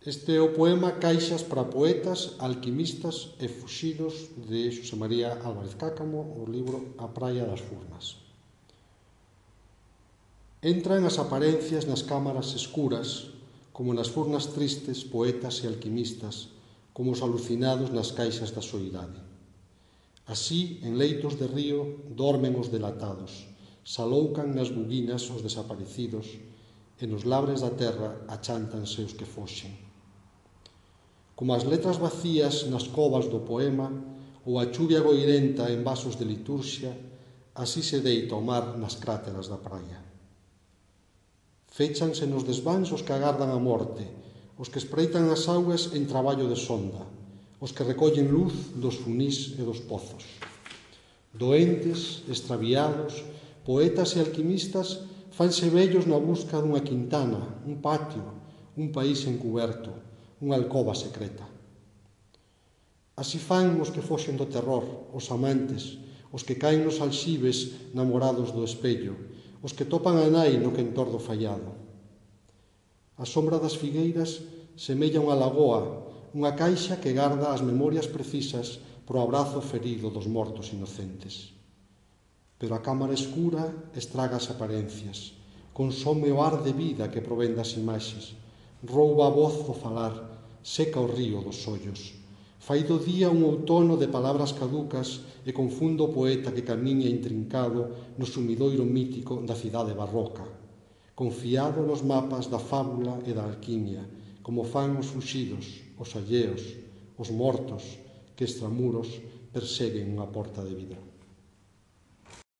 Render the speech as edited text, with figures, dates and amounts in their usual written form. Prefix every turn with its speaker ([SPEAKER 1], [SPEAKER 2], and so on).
[SPEAKER 1] Este é o poema Caixas para poetas, alquimistas e fuxidos de Xosé María Álvarez Cáccamo, o libro A praia das furnas. Entran as aparencias nas cámaras escuras, como nas furnas tristes, poetas e alquimistas, como os alucinados nas caixas da soidade. Así, en leitos de río, dormen os delatados, saloucan nas buguinas os desaparecidos, e nos labres da terra achántanse os que foxen. Como as letras vacías nas covas do poema, ou a chuvia goirenta en vasos de liturxia, así se deita o mar nas cráteras da praia. Féchanse nos desváns os que agardan a morte, os que espreitan as augas en traballo de sonda, os que recollen luz dos funís e dos pozos. Doentes, extraviados, poetas e alquimistas fanse vellos na busca dunha quintana, un patio, un país encuberto, unha alcoba secreta. Así fan os que foxen do terror, os amantes, os que caen nos alxibes namorados do espello, os que topan a nai no quentor do fallado. A sombra das figueiras semella unha lagoa, unha caixa que garda as memorias precisas pro abrazo ferido dos mortos inocentes. Pero a cámara escura estraga as aparencias, consome o ar de vida que provén das imaxes, rouba a voz do falar, seca o río dos ollos, fai do día un outono de palabras caducas e confunde o poeta que camiña intrincado no sumidoiro mítico da cidade barroca, confiado nos mapas da fábula e da alquimia, como fan os fuxidos, os alleos, os mortos, que extramuros perseguen unha porta de vidro.